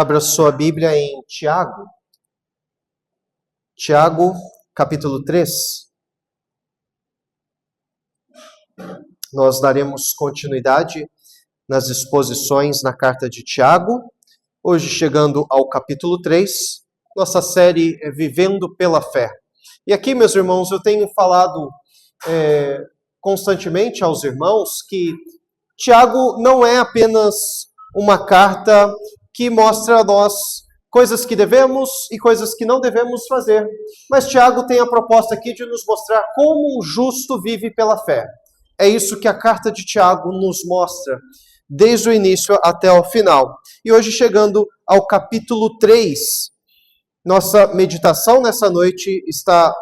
Abra sua Bíblia em Tiago. Tiago, capítulo 3. Nós daremos continuidade nas exposições na carta de Tiago. Hoje chegando ao capítulo 3, nossa série é Vivendo pela Fé. E aqui, meus irmãos, eu tenho falado constantemente aos irmãos que Tiago não é apenas uma carta que mostra a nós coisas que devemos e coisas que não devemos fazer. Mas Tiago tem a proposta aqui de nos mostrar como um justo vive pela fé. É isso que a carta de Tiago nos mostra, desde o início até o final. E hoje, chegando ao capítulo 3, nossa meditação nessa noite está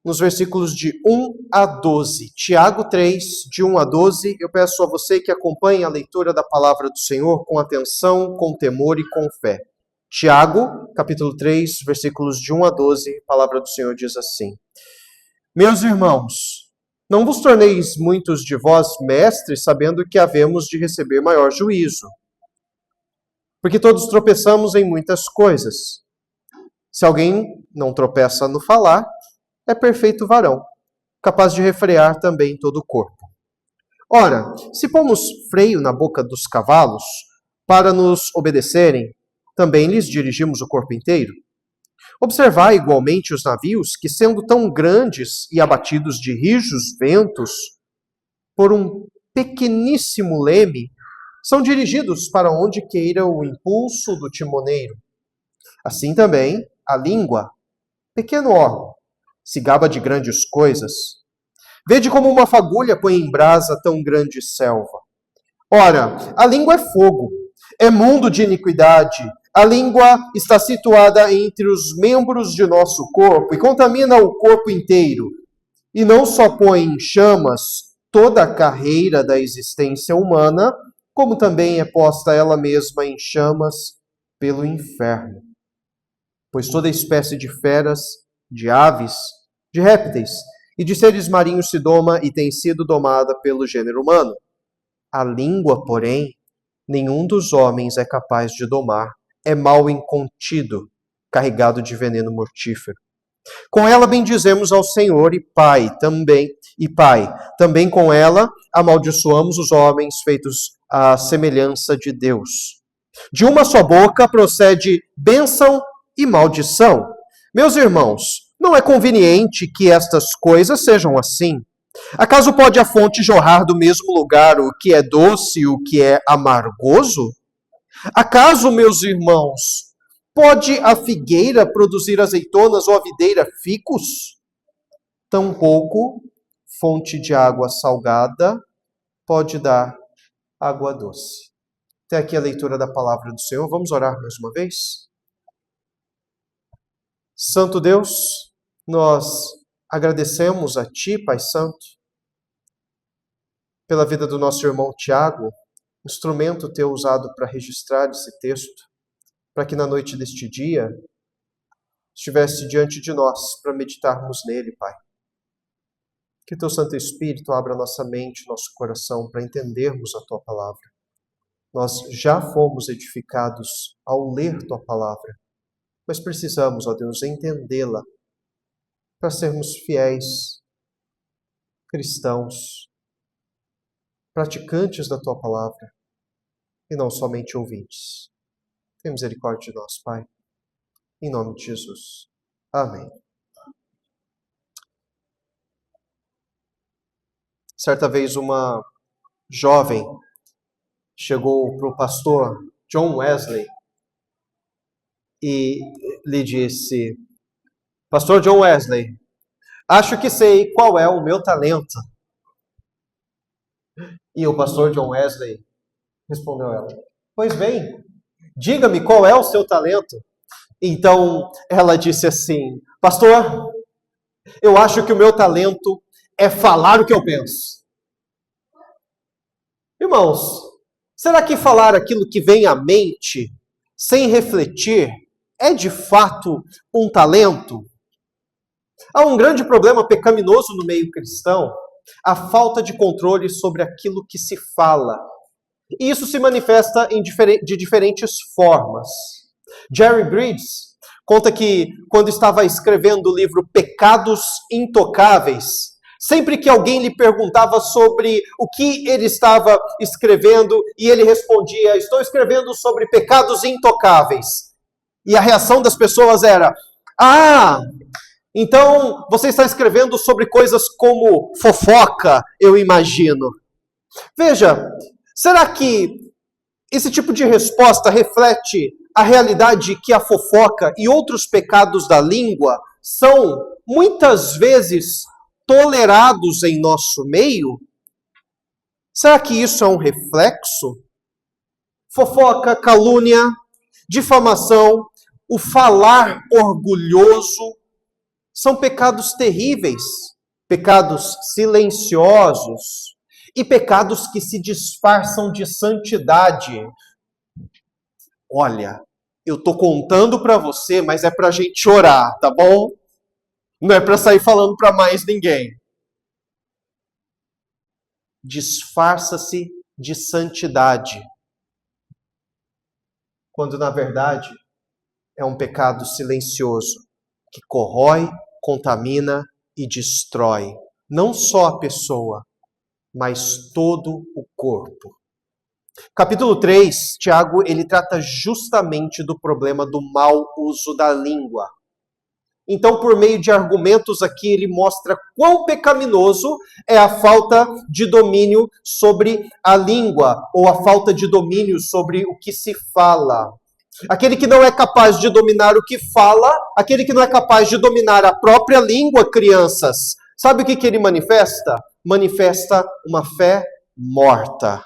nos versículos de 1 a 12. Tiago 3, de 1 a 12. Eu peço a você que acompanhe a leitura da palavra do Senhor com atenção, com temor e com fé. Tiago, capítulo 3, versículos de 1 a 12, a palavra do Senhor diz assim: Meus irmãos, não vos torneis muitos de vós mestres, sabendo que havemos de receber maior juízo. Porque todos tropeçamos em muitas coisas. Se alguém não tropeça no falar, é perfeito varão, capaz de refrear também todo o corpo. Ora, se pomos freio na boca dos cavalos, para nos obedecerem, também lhes dirigimos o corpo inteiro. Observai igualmente os navios, que sendo tão grandes e abatidos de rijos ventos, por um pequeníssimo leme, são dirigidos para onde queira o impulso do timoneiro. Assim também, a língua, pequeno órgão, se gaba de grandes coisas. Vede como uma fagulha põe em brasa tão grande selva. Ora, a língua é fogo, é mundo de iniquidade. A língua está situada entre os membros de nosso corpo e contamina o corpo inteiro. E não só põe em chamas toda a carreira da existência humana, como também é posta ela mesma em chamas pelo inferno. Pois toda espécie de feras, de aves, de répteis e de seres marinhos se doma e tem sido domada pelo gênero humano. A língua, porém, nenhum dos homens é capaz de domar. É mal incontido, carregado de veneno mortífero. Com ela bendizemos ao Senhor e Pai também com ela amaldiçoamos os homens feitos à semelhança de Deus. De uma só boca procede bênção e maldição. Meus irmãos, não é conveniente que estas coisas sejam assim. Acaso pode a fonte jorrar do mesmo lugar o que é doce e o que é amargoso? Acaso, meus irmãos, pode a figueira produzir azeitonas ou a videira figos? Tampouco fonte de água salgada pode dar água doce. Até aqui a leitura da palavra do Senhor. Vamos orar mais uma vez? Santo Deus, nós agradecemos a Ti, Pai Santo, pela vida do nosso irmão Tiago, instrumento Teu usado para registrar esse texto, para que na noite deste dia estivesse diante de nós para meditarmos nele, Pai. Que Teu Santo Espírito abra nossa mente, nosso coração para entendermos a Tua palavra. Nós já fomos edificados ao ler Tua palavra, mas precisamos, ó Deus, entendê-la para sermos fiéis, cristãos, praticantes da Tua palavra e não somente ouvintes. Tenha misericórdia de nós, Pai. Em nome de Jesus. Amém. Certa vez uma jovem chegou para o pastor John Wesley e lhe disse: Pastor John Wesley, acho que sei qual é o meu talento. E o pastor John Wesley respondeu a ela: Pois bem, diga-me qual é o seu talento. Então ela disse assim: Pastor, eu acho que o meu talento é falar o que eu penso. Irmãos, será que falar aquilo que vem à mente, sem refletir, é de fato um talento? Há um grande problema pecaminoso no meio cristão, a falta de controle sobre aquilo que se fala. E isso se manifesta de diferentes formas. Jerry Bridges conta que quando estava escrevendo o livro Pecados Intocáveis, sempre que alguém lhe perguntava sobre o que ele estava escrevendo, e ele respondia: estou escrevendo sobre pecados intocáveis. E a reação das pessoas era: ah, então você está escrevendo sobre coisas como fofoca, eu imagino. Veja, será que esse tipo de resposta reflete a realidade que a fofoca e outros pecados da língua são muitas vezes tolerados em nosso meio? Será que isso é um reflexo? Fofoca, calúnia, difamação, o falar orgulhoso são pecados terríveis, pecados silenciosos e pecados que se disfarçam de santidade. Olha, eu tô contando para você, mas é pra gente orar, tá bom? Não é para sair falando para mais ninguém. Disfarça-se de santidade, quando na verdade é um pecado silencioso que corrói, contamina e destrói não só a pessoa, mas todo o corpo. Capítulo 3, Tiago, ele trata justamente do problema do mau uso da língua. Então, por meio de argumentos aqui, ele mostra quão pecaminoso é a falta de domínio sobre a língua, ou a falta de domínio sobre o que se fala. Aquele que não é capaz de dominar o que fala, aquele que não é capaz de dominar a própria língua, crianças, sabe o que ele manifesta? Manifesta uma fé morta.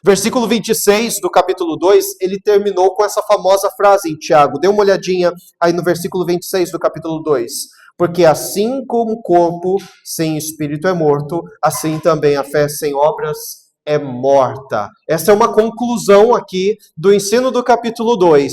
Versículo 26 do capítulo 2, ele terminou com essa famosa frase em Tiago. Dê uma olhadinha aí no versículo 26 do capítulo 2. Porque assim como o corpo sem espírito é morto, assim também a fé sem obras é morta. Essa é uma conclusão aqui do ensino do capítulo 2.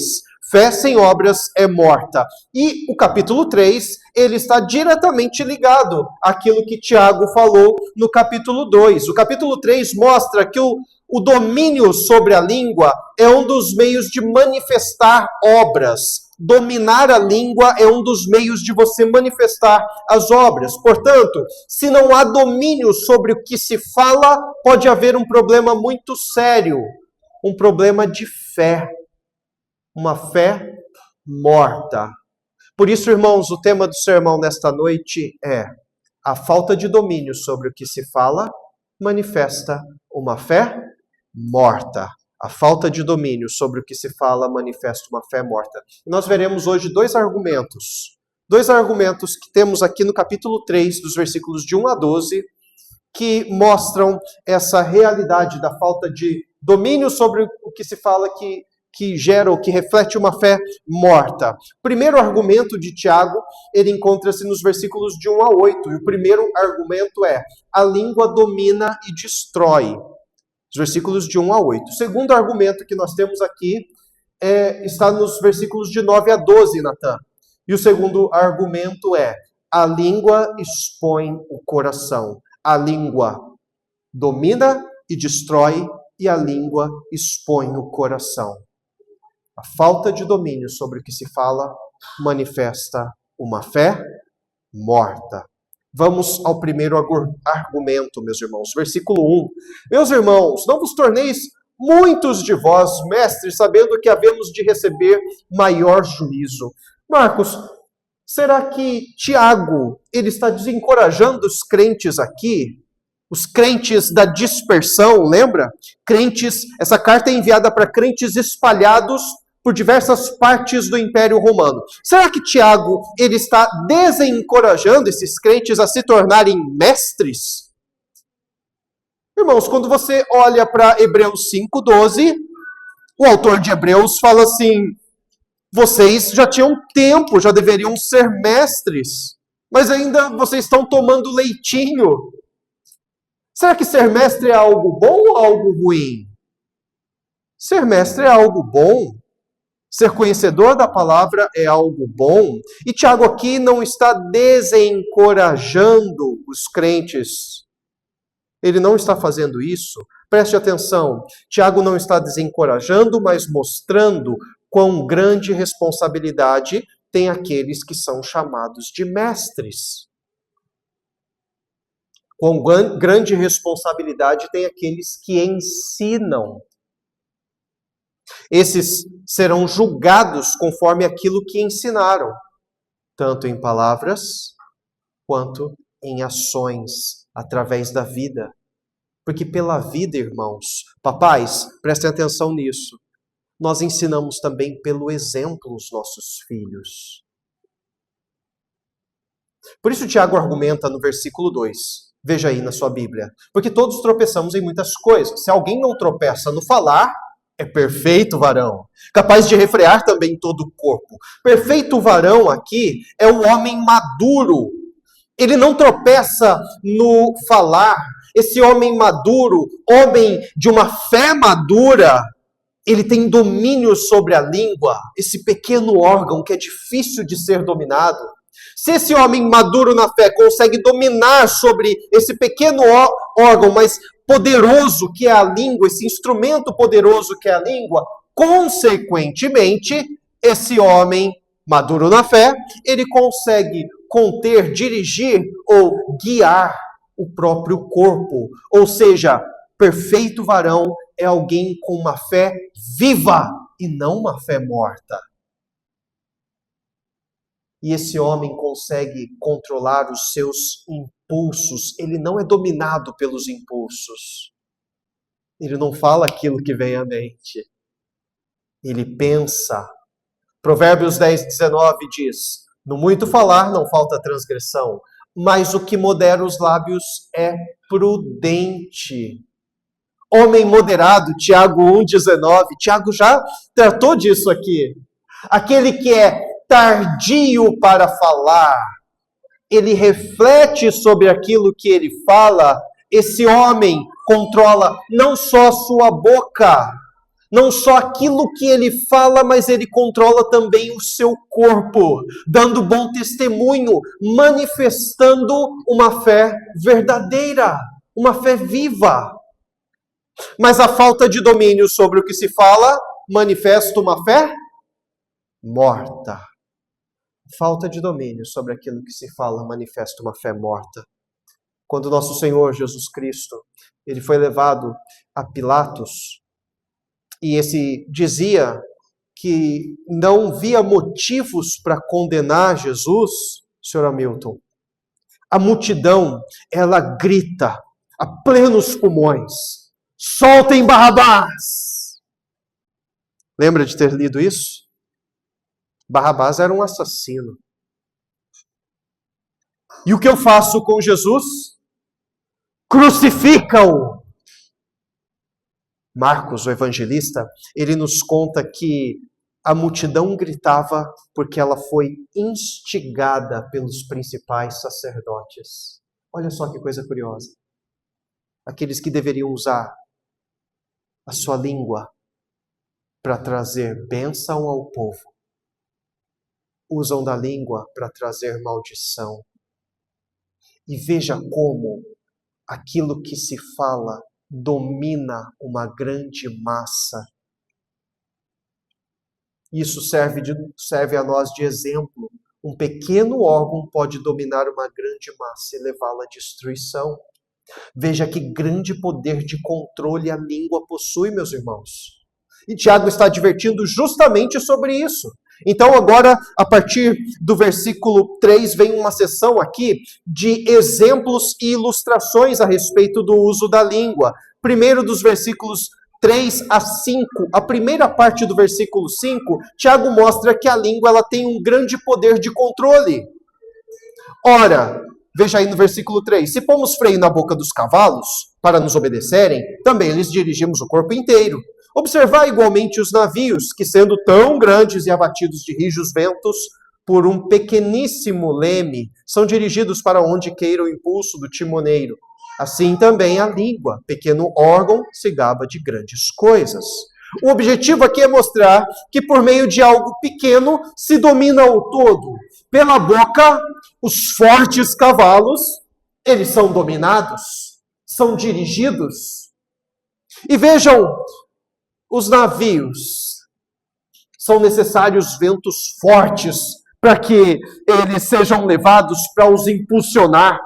Fé sem obras é morta. E o capítulo 3, ele está diretamente ligado àquilo que Tiago falou no capítulo 2. O capítulo 3 mostra que o domínio sobre a língua é um dos meios de manifestar obras. Dominar a língua é um dos meios de você manifestar as obras. Portanto, se não há domínio sobre o que se fala, pode haver um problema muito sério. Um problema de fé. Uma fé morta. Por isso, irmãos, o tema do sermão nesta noite é: a falta de domínio sobre o que se fala manifesta uma fé morta. A falta de domínio sobre o que se fala manifesta uma fé morta. Nós veremos hoje dois argumentos que temos aqui no capítulo 3, dos versículos de 1 a 12, que mostram essa realidade da falta de domínio sobre o que se fala que gera ou que reflete uma fé morta. O primeiro argumento de Tiago, ele encontra-se nos versículos de 1 a 8. E o primeiro argumento é: a língua domina e destrói. Os versículos de 1 a 8. O segundo argumento que nós temos aqui está nos versículos de 9 a 12, Natan. E o segundo argumento é: a língua expõe o coração. A língua domina e destrói, e a língua expõe o coração. A falta de domínio sobre o que se fala manifesta uma fé morta. Vamos ao primeiro argumento, meus irmãos. Versículo 1. Meus irmãos, não vos torneis muitos de vós mestres, sabendo que havemos de receber maior juízo. Marcos, será que Tiago, ele está desencorajando os crentes aqui? Os crentes da dispersão, lembra? Crentes, essa carta é enviada para crentes espalhados por diversas partes do Império Romano. Será que Tiago, ele está desencorajando esses crentes a se tornarem mestres? Irmãos, quando você olha para Hebreus 5:12, o autor de Hebreus fala assim: vocês já tinham tempo, já deveriam ser mestres, mas ainda vocês estão tomando leitinho. Será que ser mestre é algo bom ou algo ruim? Ser mestre é algo bom. Ser conhecedor da palavra é algo bom. E Tiago aqui não está desencorajando os crentes. Ele não está fazendo isso. Preste atenção. Tiago não está desencorajando, mas mostrando quão grande responsabilidade tem aqueles que são chamados de mestres. Quão grande responsabilidade tem aqueles que ensinam. Esses serão julgados conforme aquilo que ensinaram, tanto em palavras quanto em ações, através da vida. Porque pela vida, irmãos, papais, prestem atenção nisso, nós ensinamos também pelo exemplo os nossos filhos. Por isso Tiago argumenta no versículo 2. Veja aí na sua Bíblia. Porque todos tropeçamos em muitas coisas. Se alguém não tropeça no falar, é perfeito varão, capaz de refrear também todo o corpo. Perfeito varão aqui é o homem maduro. Ele não tropeça no falar. Esse homem maduro, homem de uma fé madura, ele tem domínio sobre a língua, esse pequeno órgão que é difícil de ser dominado. Se esse homem maduro na fé consegue dominar sobre esse pequeno órgão, mas poderoso que é a língua, esse instrumento poderoso que é a língua, consequentemente, esse homem maduro na fé, ele consegue conter, dirigir ou guiar o próprio corpo. Ou seja, perfeito varão é alguém com uma fé viva e não uma fé morta. E esse homem consegue controlar os seus impulsos. Ele não é dominado pelos impulsos. Ele não fala aquilo que vem à mente. Ele pensa. Provérbios 10:19 diz: no muito falar não falta transgressão, mas o que modera os lábios é prudente. Homem moderado, Tiago 1:19. Tiago já tratou disso aqui. Aquele que é tardio para falar, ele reflete sobre aquilo que ele fala. Esse homem controla não só sua boca, não só aquilo que ele fala, mas ele controla também o seu corpo, dando bom testemunho, manifestando uma fé verdadeira, uma fé viva. Mas a falta de domínio sobre o que se fala manifesta uma fé morta. Falta de domínio sobre aquilo que se fala manifesta uma fé morta. Quando nosso Senhor Jesus Cristo, ele foi levado a Pilatos, e esse dizia que não via motivos para condenar Jesus, Sr. Hamilton, a multidão, ela grita a plenos pulmões: soltem Barrabás! Lembra de ter lido isso? Barrabás era um assassino. E o que eu faço com Jesus? Crucifica-o! Marcos, o evangelista, ele nos conta que a multidão gritava porque ela foi instigada pelos principais sacerdotes. Olha só que coisa curiosa. Aqueles que deveriam usar a sua língua para trazer bênção ao povo, usam da língua para trazer maldição. E veja como aquilo que se fala domina uma grande massa. Isso serve a nós de exemplo. Um pequeno órgão pode dominar uma grande massa e levá-la à destruição. Veja que grande poder de controle a língua possui, meus irmãos. E Tiago está advertindo justamente sobre isso. Então agora, a partir do versículo 3, vem uma seção aqui de exemplos e ilustrações a respeito do uso da língua. Primeiro dos versículos 3 a 5, a primeira parte do versículo 5, Tiago mostra que a língua ela tem um grande poder de controle. Ora, veja aí no versículo 3, se pomos freio na boca dos cavalos para nos obedecerem, também lhes dirigimos o corpo inteiro. Observar igualmente os navios, que sendo tão grandes e abatidos de rijos ventos, por um pequeníssimo leme, são dirigidos para onde queira o impulso do timoneiro. Assim também a língua, pequeno órgão, se gaba de grandes coisas. O objetivo aqui é mostrar que por meio de algo pequeno se domina o todo. Pela boca, os fortes cavalos, eles são dominados, são dirigidos. E vejam, os navios São necessários ventos fortes para que eles sejam levados para os impulsionar.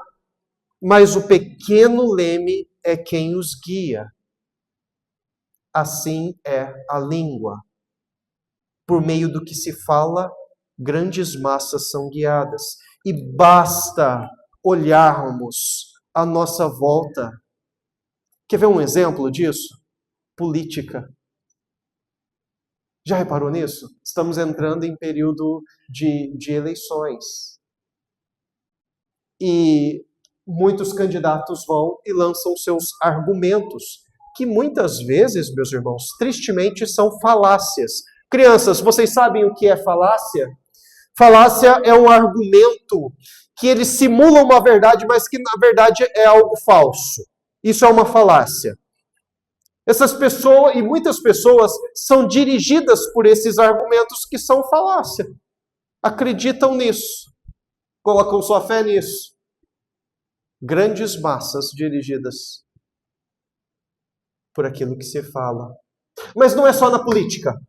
Mas o pequeno leme é quem os guia. Assim é a língua. Por meio do que se fala, grandes massas são guiadas. E basta olharmos à nossa volta. Quer ver um exemplo disso? Política. Já reparou nisso? Estamos entrando em período de eleições. E muitos candidatos vão e lançam seus argumentos, que muitas vezes, meus irmãos, tristemente são falácias. Crianças, vocês sabem o que é falácia? Falácia é um argumento que ele simula uma verdade, mas que na verdade é algo falso. Isso é uma falácia. Essas pessoas, e muitas pessoas, são dirigidas por esses argumentos que são falácia. Acreditam nisso. Colocam sua fé nisso. Grandes massas dirigidas por aquilo que se fala. Mas não é só na política.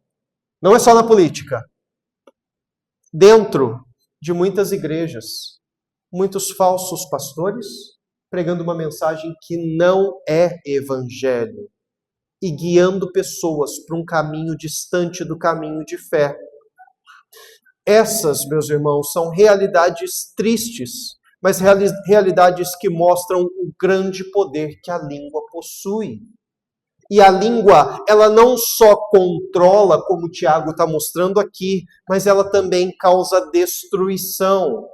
Não é só na política. Dentro de muitas igrejas, muitos falsos pastores pregando uma mensagem que não é evangelho e guiando pessoas para um caminho distante do caminho de fé. Essas, meus irmãos, são realidades tristes, mas realidades que mostram o grande poder que a língua possui. E a língua, ela não só controla, como o Tiago está mostrando aqui, mas ela também causa destruição.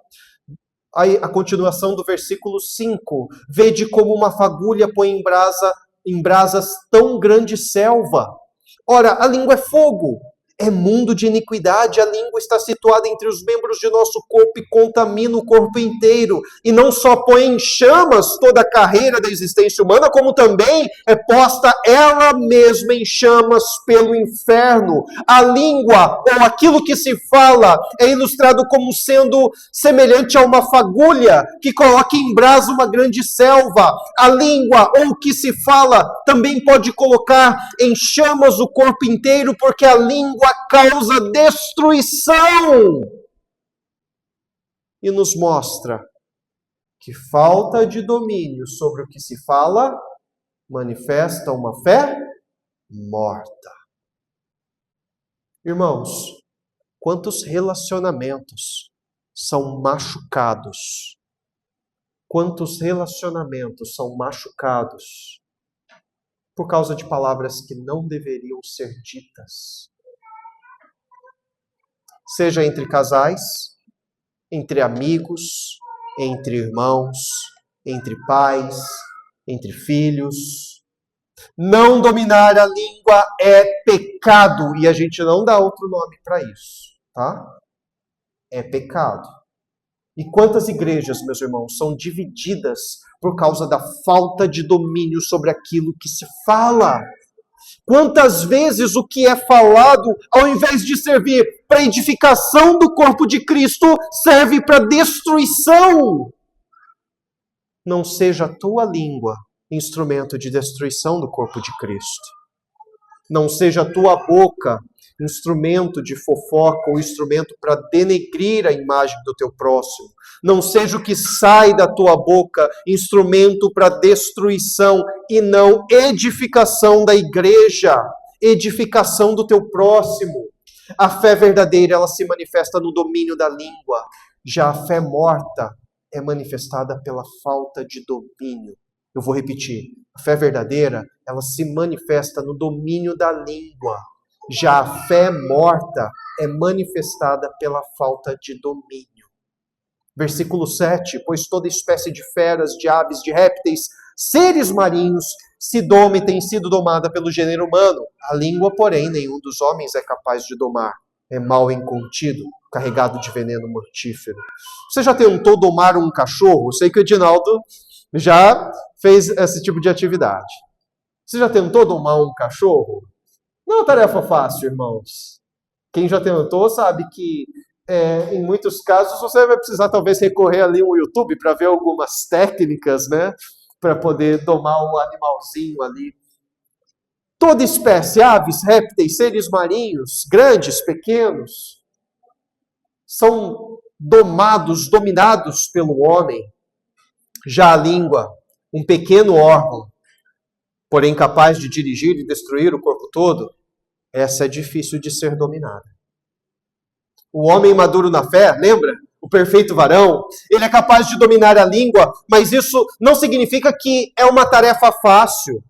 Aí, a continuação do versículo 5. Vede como uma fagulha põe em brasas tão grande selva. Ora, a língua é fogo. É mundo de iniquidade, a língua está situada entre os membros de nosso corpo e contamina o corpo inteiro. E não só põe em chamas toda a carreira da existência humana, como também é posta ela mesma em chamas pelo inferno. A língua, ou aquilo que se fala, é ilustrado como sendo semelhante a uma fagulha que coloca em brasa uma grande selva. A língua, ou o que se fala, também pode colocar em chamas o corpo inteiro, porque a língua causa destruição. E nos mostra que falta de domínio sobre o que se fala manifesta uma fé morta. Irmãos, quantos relacionamentos são machucados? Quantos relacionamentos são machucados por causa de palavras que não deveriam ser ditas? Seja entre casais, entre amigos, entre irmãos, entre pais, entre filhos. Não dominar a língua é pecado, e a gente não dá outro nome para isso, tá? É pecado. E quantas igrejas, meus irmãos, são divididas por causa da falta de domínio sobre aquilo que se fala? Quantas vezes o que é falado, ao invés de servir para edificação do corpo de Cristo, serve para destruição? Não seja a tua língua instrumento de destruição do corpo de Cristo. Não seja a tua boca instrumento de fofoca ou instrumento para denegrir a imagem do teu próximo. Não seja o que sai da tua boca instrumento para destruição e não edificação da igreja, edificação do teu próximo. A fé verdadeira, ela se manifesta no domínio da língua. Já a fé morta é manifestada pela falta de domínio. Eu vou repetir. A fé verdadeira, ela se manifesta no domínio da língua. Já a fé morta é manifestada pela falta de domínio. Versículo 7. Pois toda espécie de feras, de aves, de répteis, seres marinhos, tem sido domada pelo gênero humano. A língua, porém, nenhum dos homens é capaz de domar. É mal incontido, carregado de veneno mortífero. Você já tentou domar um cachorro? Sei que o Edinaldo já fez esse tipo de atividade. Você já tentou domar um cachorro? Não é uma tarefa fácil, irmãos. Quem já tentou sabe que, em muitos casos, você vai precisar talvez recorrer ali ao YouTube para ver algumas técnicas, né? Para poder domar um animalzinho ali. Toda espécie, aves, répteis, seres marinhos, grandes, pequenos, são dominados pelo homem. Já a língua, um pequeno órgão, porém capaz de dirigir e destruir o corpo todo, essa é difícil de ser dominada. O homem maduro na fé, lembra? O perfeito varão, ele é capaz de dominar a língua, mas isso não significa que é uma tarefa fácil.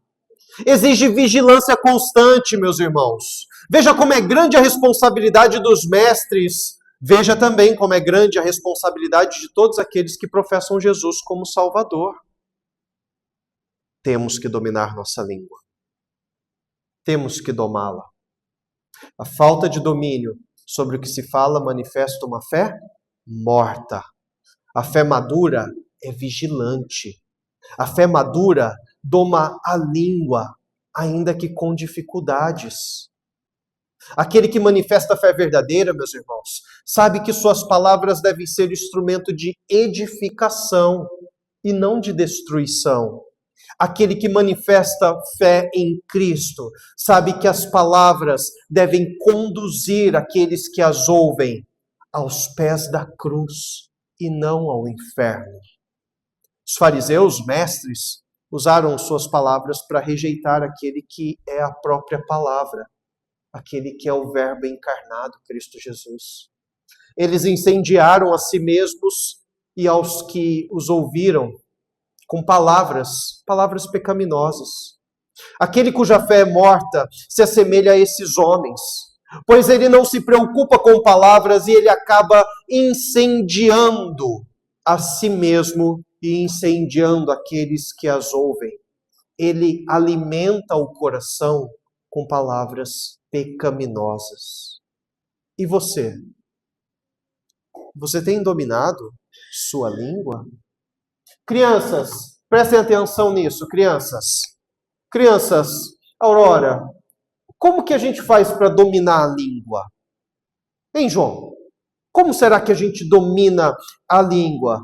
Exige vigilância constante, meus irmãos. Veja como é grande a responsabilidade dos mestres. Veja também como é grande a responsabilidade de todos aqueles que professam Jesus como Salvador. Temos que dominar nossa língua. Temos que domá-la. A falta de domínio sobre o que se fala manifesta uma fé morta. A fé madura é vigilante. A fé madura doma a língua, ainda que com dificuldades. Aquele que manifesta a fé verdadeira, meus irmãos, sabe que suas palavras devem ser instrumento de edificação e não de destruição. Aquele que manifesta fé em Cristo sabe que as palavras devem conduzir aqueles que as ouvem aos pés da cruz e não ao inferno. Os fariseus, mestres, usaram suas palavras para rejeitar aquele que é a própria palavra, aquele que é o Verbo encarnado, Cristo Jesus. Eles incendiaram a si mesmos e aos que os ouviram com palavras pecaminosas. Aquele cuja fé é morta se assemelha a esses homens, pois ele não se preocupa com palavras e ele acaba incendiando a si mesmo e incendiando aqueles que as ouvem. Ele alimenta o coração com palavras pecaminosas. E você? Você tem dominado sua língua? Crianças, prestem atenção nisso, crianças. Crianças, Aurora, como que a gente faz para dominar a língua? Hein, João? Como será que a gente domina a língua?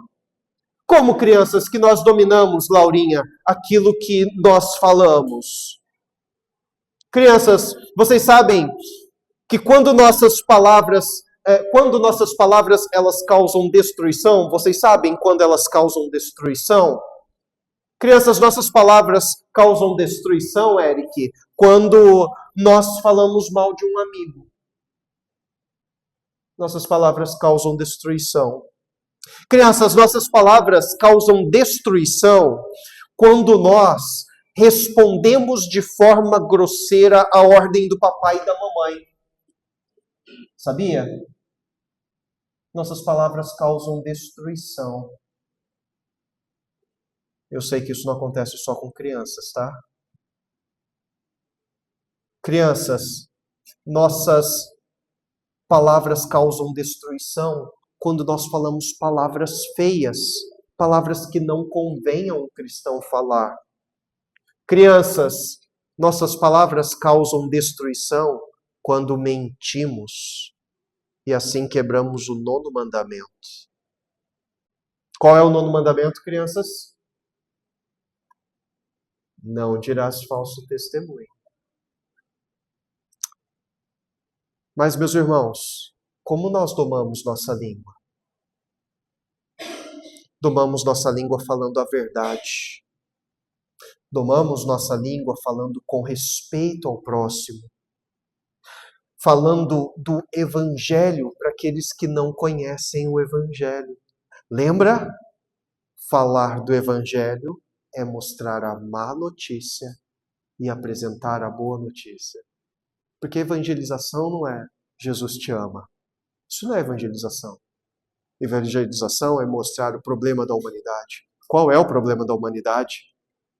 Como, crianças, que nós dominamos, Laurinha, aquilo que nós falamos? Crianças, vocês sabem que quando nossas palavras elas causam destruição, vocês sabem quando elas causam destruição? Crianças, nossas palavras causam destruição, Eric, quando nós falamos mal de um amigo. Nossas palavras causam destruição. Crianças, nossas palavras causam destruição quando nós respondemos de forma grosseira à ordem do papai e da mamãe. Sabia? Nossas palavras causam destruição. Eu sei que isso não acontece só com crianças, tá? Crianças, nossas palavras causam destruição quando nós falamos palavras feias, palavras que não convém a um cristão falar. Crianças, nossas palavras causam destruição quando mentimos e assim quebramos o 9º mandamento. Qual é o 9º mandamento, crianças? Não dirás falso testemunho. Mas, meus irmãos, como nós domamos nossa língua? Domamos nossa língua falando a verdade. Domamos nossa língua falando com respeito ao próximo. Falando do Evangelho para aqueles que não conhecem o Evangelho. Lembra? Falar do Evangelho é mostrar a má notícia e apresentar a boa notícia. Porque evangelização não é Jesus te ama. Isso não é evangelização. Evangelização é mostrar o problema da humanidade. Qual é o problema da humanidade?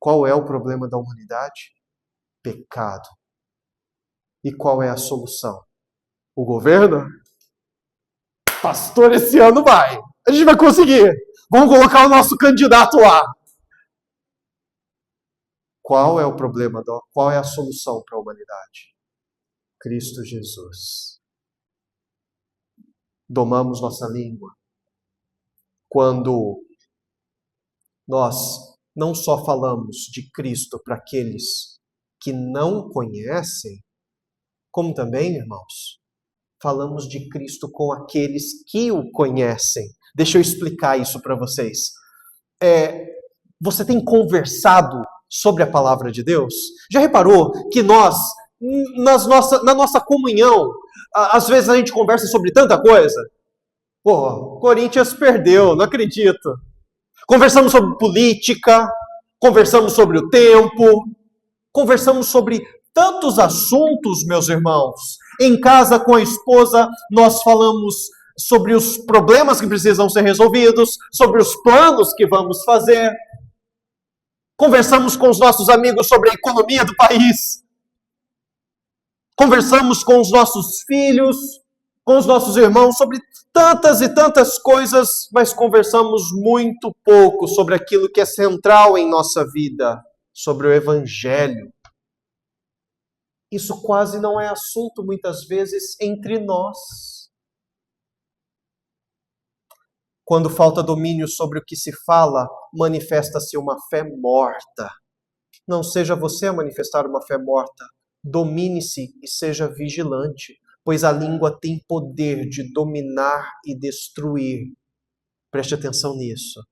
Qual é o problema da humanidade? Pecado. E qual é a solução? O governo? Pastor, esse ano vai. A gente vai conseguir. Vamos colocar o nosso candidato lá. Qual é o problema? Qual é a solução para a humanidade? Cristo Jesus. Domamos nossa língua quando nós não só falamos de Cristo para aqueles que não conhecem, como também, irmãos, falamos de Cristo com aqueles que o conhecem. Deixa eu explicar isso para vocês. Você tem conversado sobre a palavra de Deus? Já reparou que nós, na nossa comunhão, às vezes a gente conversa sobre tanta coisa? Pô, Corinthians perdeu, não acredito. Conversamos sobre política, conversamos sobre o tempo, conversamos sobre tantos assuntos, meus irmãos. Em casa com a esposa, nós falamos sobre os problemas que precisam ser resolvidos, sobre os planos que vamos fazer. Conversamos com os nossos amigos sobre a economia do país. Conversamos com os nossos filhos, com os nossos irmãos sobre tantas e tantas coisas, mas conversamos muito pouco sobre aquilo que é central em nossa vida, sobre o Evangelho. Isso quase não é assunto, muitas vezes, entre nós. Quando falta domínio sobre o que se fala, manifesta-se uma fé morta. Não seja você a manifestar uma fé morta. Domine-se e seja vigilante, pois a língua tem poder de dominar e destruir. Preste atenção nisso.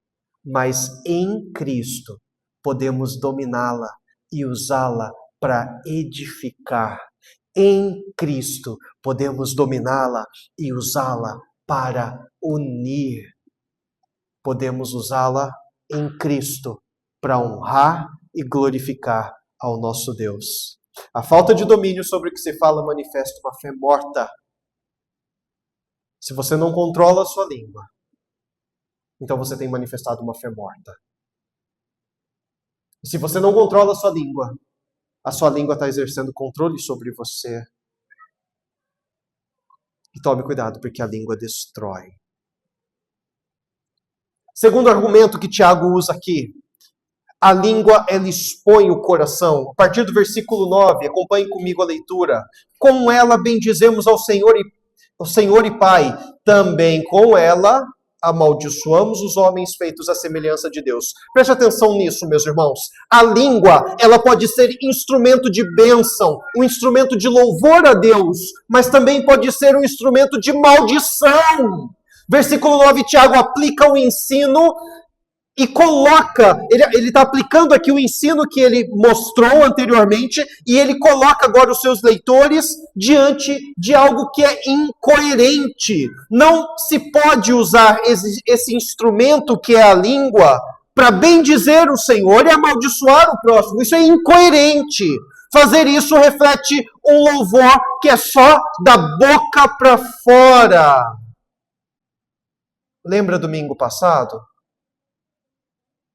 Mas em Cristo podemos dominá-la e usá-la para edificar. Em Cristo podemos dominá-la e usá-la para unir. Podemos usá-la em Cristo para honrar e glorificar ao nosso Deus. A falta de domínio sobre o que se fala manifesta uma fé morta. Se você não controla a sua língua, então você tem manifestado uma fé morta. E se você não controla a sua língua está exercendo controle sobre você. E tome cuidado, porque a língua destrói. Segundo argumento que Tiago usa aqui, a língua, ela expõe o coração. A partir do versículo 9, acompanhe comigo a leitura. Com ela bendizemos ao Senhor e Pai. Também com ela amaldiçoamos os homens feitos à semelhança de Deus. Preste atenção nisso, meus irmãos. A língua, ela pode ser instrumento de bênção, um instrumento de louvor a Deus, mas também pode ser um instrumento de maldição. Versículo 9, Tiago aplica o ensino e coloca, ele está aplicando aqui o ensino que ele mostrou anteriormente, e ele coloca agora os seus leitores diante de algo que é incoerente. Não se pode usar esse instrumento que é a língua para bendizer o Senhor e amaldiçoar o próximo. Isso é incoerente. Fazer isso reflete um louvor que é só da boca para fora. Lembra domingo passado?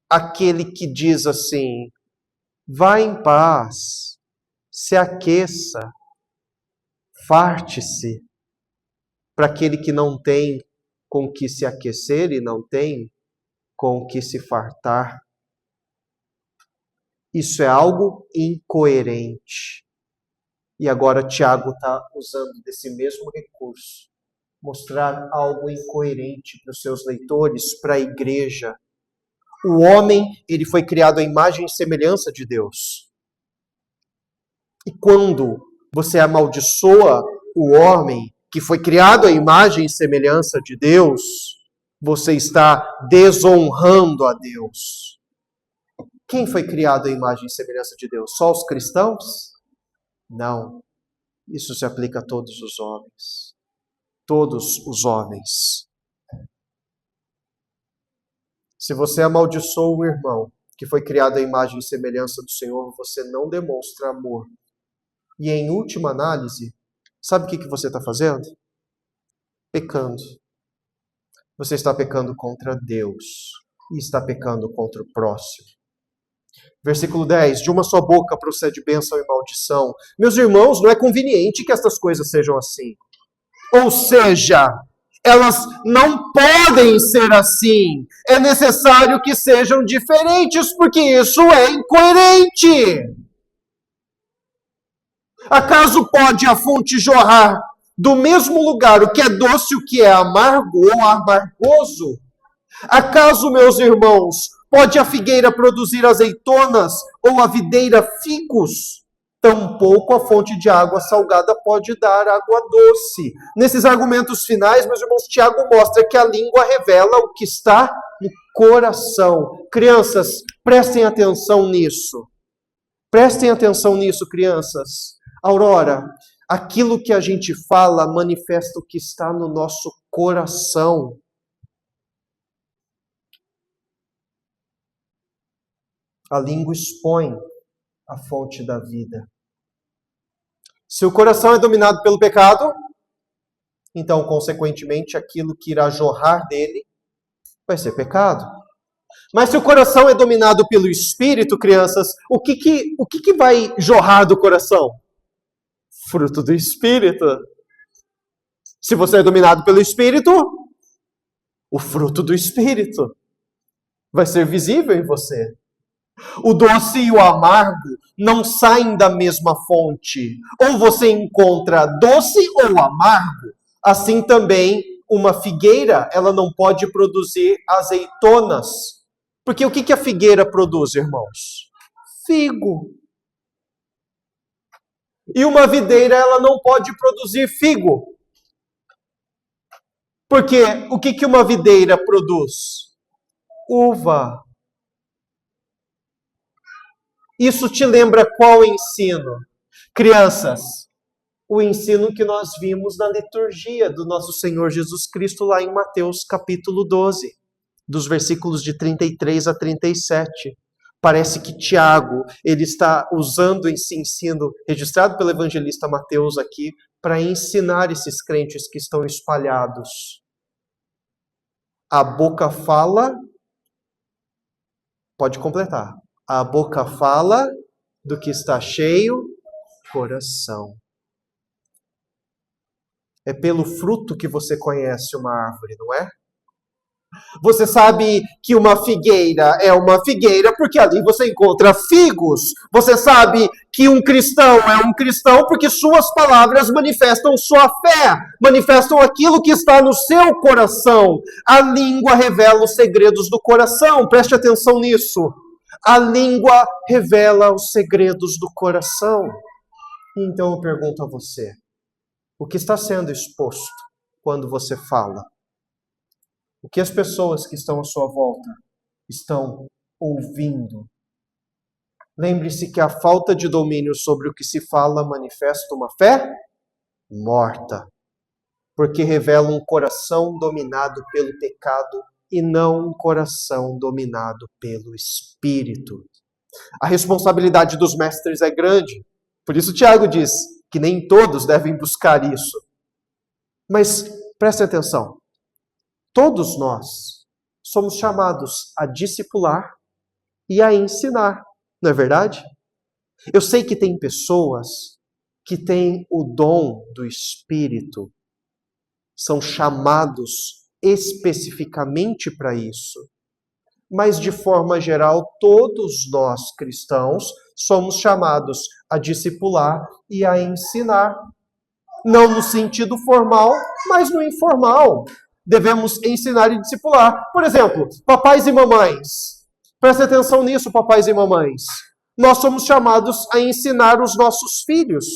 Aquele que diz assim, vá em paz, se aqueça, farte-se, para aquele que não tem com o que se aquecer e não tem com o que se fartar. Isso é algo incoerente. E agora Tiago está usando desse mesmo recurso, mostrar algo incoerente para os seus leitores, para a igreja. O homem, ele foi criado à imagem e semelhança de Deus. E quando você amaldiçoa o homem que foi criado à imagem e semelhança de Deus, você está desonrando a Deus. Quem foi criado à imagem e semelhança de Deus? Só os cristãos? Não. Isso se aplica a todos os homens. Todos os homens. Se você amaldiçoa o irmão que foi criado à imagem e semelhança do Senhor, você não demonstra amor. E em última análise, sabe o que você está fazendo? Pecando. Você está pecando contra Deus e está pecando contra o próximo. Versículo 10, de uma só boca procede bênção e maldição. Meus irmãos, não é conveniente que estas coisas sejam assim. Ou seja, elas não podem ser assim. É necessário que sejam diferentes, porque isso é incoerente. Acaso pode a fonte jorrar do mesmo lugar o que é doce e o que é amargo ou amargoso? Acaso, meus irmãos, pode a figueira produzir azeitonas ou a videira figos? tampouco a fonte de água salgada pode dar água doce. Nesses argumentos finais, meus irmãos, Tiago mostra que a língua revela o que está no coração. Crianças, prestem atenção nisso. Prestem atenção nisso, crianças. Aurora, aquilo que a gente fala manifesta o que está no nosso coração. A língua expõe a fonte da vida. Se o coração é dominado pelo pecado, então, consequentemente, aquilo que irá jorrar dele vai ser pecado. Mas se o coração é dominado pelo Espírito, crianças, o que vai jorrar do coração? Fruto do Espírito. Se você é dominado pelo Espírito, o fruto do Espírito vai ser visível em você. O doce e o amargo não saem da mesma fonte. Ou você encontra doce ou amargo. Assim também, uma figueira, ela não pode produzir azeitonas. Porque o que a figueira produz, irmãos? Figo. E uma videira, ela não pode produzir figo. Porque o que uma videira produz? Uva. Isso te lembra qual ensino? Crianças, o ensino que nós vimos na liturgia do nosso Senhor Jesus Cristo lá em Mateus capítulo 12, dos versículos de 33 a 37. Parece que Tiago, ele está usando esse ensino registrado pelo evangelista Mateus aqui para ensinar esses crentes que estão espalhados. A boca fala, pode completar. A boca fala do que está cheio o coração. É pelo fruto que você conhece uma árvore, não é? Você sabe que uma figueira é uma figueira porque ali você encontra figos. Você sabe que um cristão é um cristão porque suas palavras manifestam sua fé, manifestam aquilo que está no seu coração. A língua revela os segredos do coração. Preste atenção nisso. A língua revela os segredos do coração. Então eu pergunto a você, o que está sendo exposto quando você fala? O que as pessoas que estão à sua volta estão ouvindo? Lembre-se que a falta de domínio sobre o que se fala manifesta uma fé morta, porque revela um coração dominado pelo pecado e não um coração dominado pelo Espírito. A responsabilidade dos mestres é grande. Por isso Tiago diz que nem todos devem buscar isso. Mas preste atenção. Todos nós somos chamados a discipular e a ensinar. Não é verdade? Eu sei que tem pessoas que têm o dom do Espírito. São chamados especificamente para isso. Mas, de forma geral, todos nós cristãos somos chamados a discipular e a ensinar. Não no sentido formal, mas no informal. Devemos ensinar e discipular. Por exemplo, papais e mamães. Preste atenção nisso, papais e mamães. Nós somos chamados a ensinar os nossos filhos.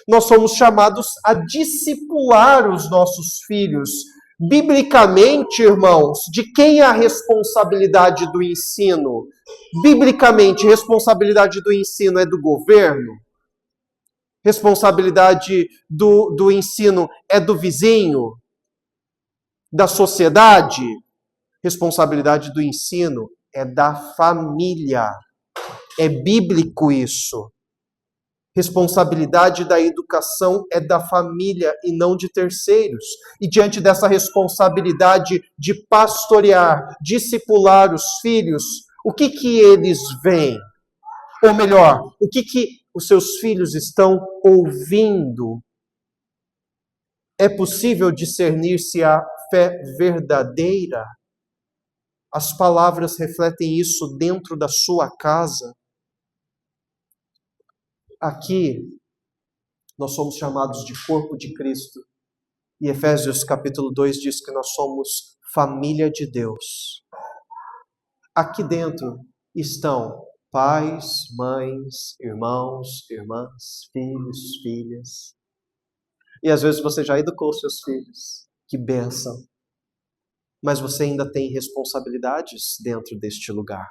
Nós somos chamados a discipular os nossos filhos. Biblicamente, irmãos, de quem é a responsabilidade do ensino? Biblicamente, a responsabilidade do ensino é do governo? Responsabilidade do ensino é do vizinho? Da sociedade? Responsabilidade do ensino é da família. É bíblico isso. Responsabilidade da educação é da família e não de terceiros. E diante dessa responsabilidade de pastorear, discipular os filhos, o que eles veem? Ou melhor, o que os seus filhos estão ouvindo? É possível discernir se a fé verdadeira? As palavras refletem isso dentro da sua casa? Aqui, nós somos chamados de corpo de Cristo. E Efésios capítulo 2 diz que nós somos família de Deus. Aqui dentro estão Pais, mães, irmãos, irmãs, filhos, filhas. E às vezes você já educou seus filhos. Que bênção. Mas você ainda tem responsabilidades dentro deste lugar.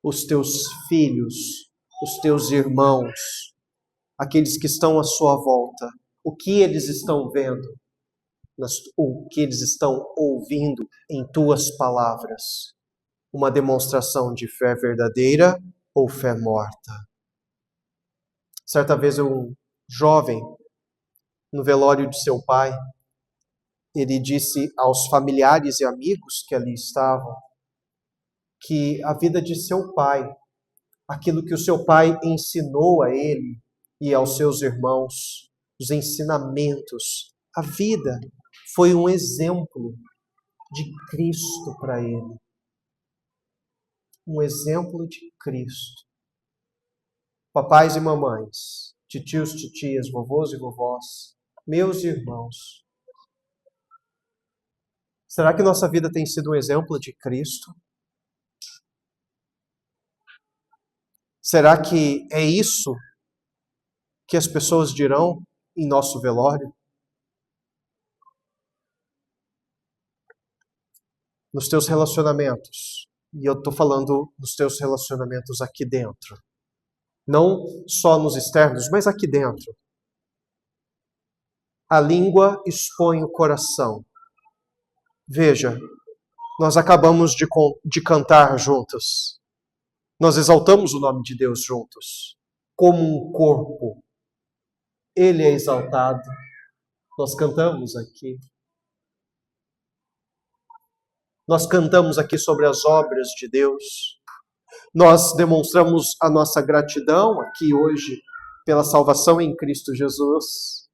Os teus filhos, os teus irmãos, aqueles que estão à sua volta, o que eles estão vendo, o que eles estão ouvindo em tuas palavras? Uma demonstração de fé verdadeira ou fé morta? Certa vez um jovem, no velório de seu pai, ele disse aos familiares e amigos que ali estavam que a vida de seu pai, aquilo que o seu pai ensinou a ele e aos seus irmãos, os ensinamentos, a vida foi um exemplo de Cristo para ele. Um exemplo de Cristo. Papais e mamães, titios, titias, vovôs e vovós, meus irmãos, será que nossa vida tem sido um exemplo de Cristo? Será que é isso que as pessoas dirão em nosso velório? Nos teus relacionamentos, e eu estou falando dos teus relacionamentos aqui dentro, não só nos externos, mas aqui dentro. A língua expõe o coração. Veja, nós acabamos de cantar juntos. Nós exaltamos o nome de Deus juntos. Como um corpo, Ele é exaltado. Nós cantamos aqui. Nós cantamos aqui sobre as obras de Deus. Nós demonstramos a nossa gratidão aqui hoje pela salvação em Cristo Jesus.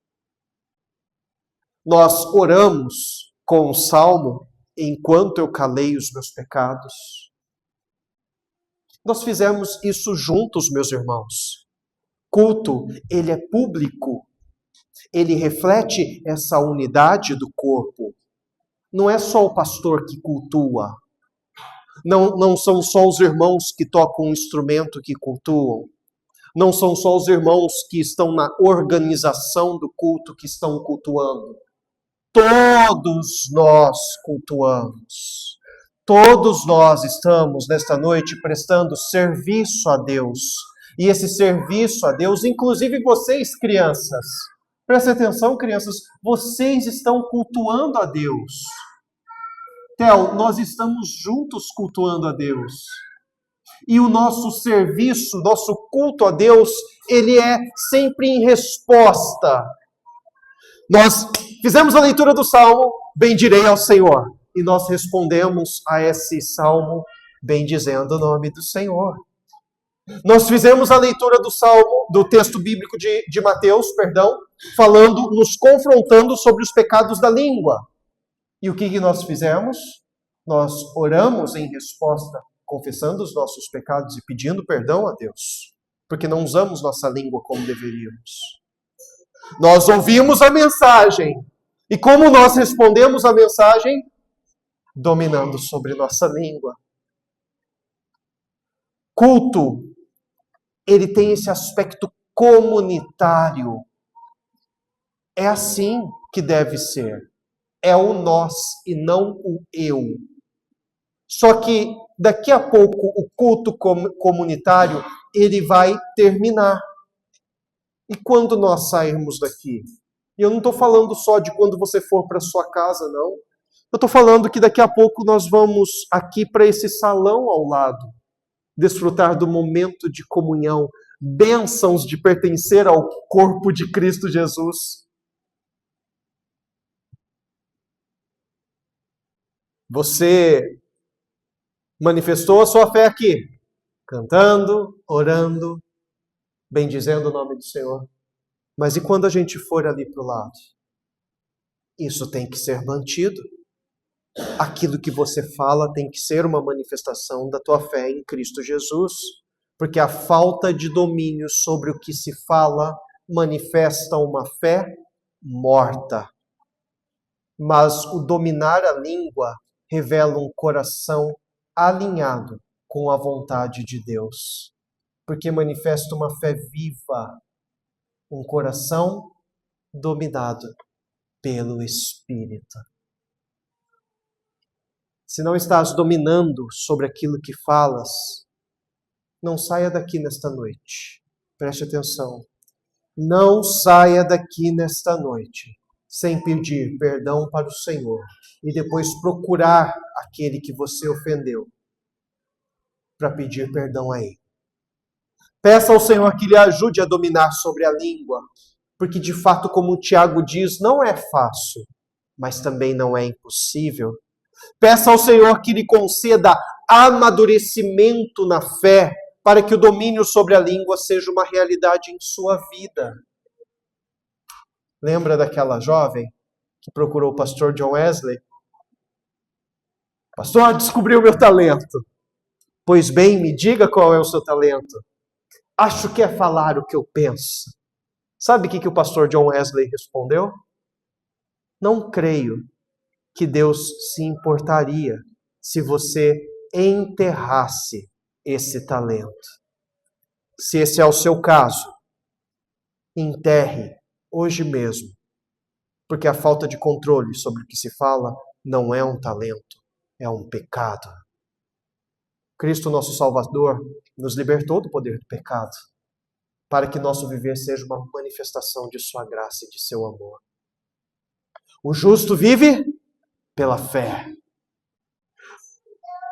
Nós oramos com o salmo, enquanto eu calei os meus pecados. Nós fizemos isso juntos, meus irmãos. Culto, ele é público. Ele reflete essa unidade do corpo. Não é só o pastor que cultua. Não são só os irmãos que tocam um instrumento que cultuam. Não são só os irmãos que estão na organização do culto que estão cultuando. Todos nós cultuamos. Todos nós estamos nesta noite prestando serviço a Deus. E esse serviço a Deus, inclusive vocês, crianças, prestem atenção, crianças, vocês estão cultuando a Deus. Theo, nós estamos juntos cultuando a Deus. E o nosso serviço, nosso culto a Deus, ele é sempre em resposta. Nós fizemos a leitura do Salmo, bendirei ao Senhor. E nós respondemos a esse Salmo, bendizendo o nome do Senhor. Nós fizemos a leitura do Salmo, do texto bíblico de Mateus, falando, nos confrontando sobre os pecados da língua. E o que nós fizemos? Nós oramos em resposta, confessando os nossos pecados e pedindo perdão a Deus, porque não usamos nossa língua como deveríamos. Nós ouvimos a mensagem, e como nós respondemos a mensagem? Dominando sobre nossa língua. Culto, ele tem esse aspecto comunitário. É assim que deve ser. É o nós e não o eu. Só que daqui a pouco o culto comunitário, ele vai terminar. E quando nós sairmos daqui? E eu não estou falando só de quando você for para sua casa, não. Eu estou falando que daqui a pouco nós vamos aqui para esse salão ao lado, desfrutar do momento de comunhão, bênçãos de pertencer ao corpo de Cristo Jesus. Você manifestou a sua fé aqui, cantando, orando, bendizendo o nome do Senhor. Mas e quando a gente for ali para o lado? Isso tem que ser mantido. Aquilo que você fala tem que ser uma manifestação da tua fé em Cristo Jesus. Porque a falta de domínio sobre o que se fala manifesta uma fé morta. Mas o dominar a língua revela um coração alinhado com a vontade de Deus, porque manifesta uma fé viva, um coração dominado pelo Espírito. Se não estás dominando sobre aquilo que falas, não saia daqui nesta noite. Preste atenção. Não saia daqui nesta noite sem pedir perdão para o Senhor e depois procurar aquele que você ofendeu para pedir perdão a Ele. Peça ao Senhor que lhe ajude a dominar sobre a língua, porque de fato, como o Tiago diz, não é fácil, mas também não é impossível. Peça ao Senhor que lhe conceda amadurecimento na fé, para que o domínio sobre a língua seja uma realidade em sua vida. Lembra daquela jovem que procurou o pastor John Wesley? Pastor, descobriu o meu talento. Pois bem, me diga qual é o seu talento. Acho que é falar o que eu penso. Sabe o que o pastor John Wesley respondeu? Não creio que Deus se importaria se você enterrasse esse talento. Se esse é o seu caso, enterre hoje mesmo, porque a falta de controle sobre o que se fala não é um talento, é um pecado. Cristo, nosso Salvador, nos libertou do poder do pecado, para que nosso viver seja uma manifestação de sua graça e de seu amor. O justo vive pela fé.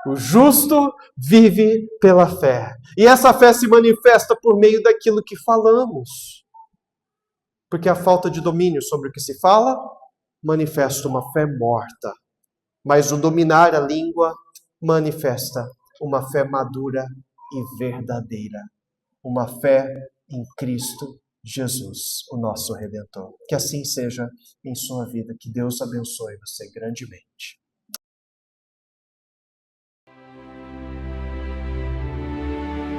O justo vive pela fé. E essa fé se manifesta por meio daquilo que falamos. Porque a falta de domínio sobre o que se fala manifesta uma fé morta. Mas o dominar a língua manifesta uma fé madura e verdadeira. Uma fé em Cristo Jesus, o nosso Redentor. Que assim seja em sua vida. Que Deus abençoe você grandemente.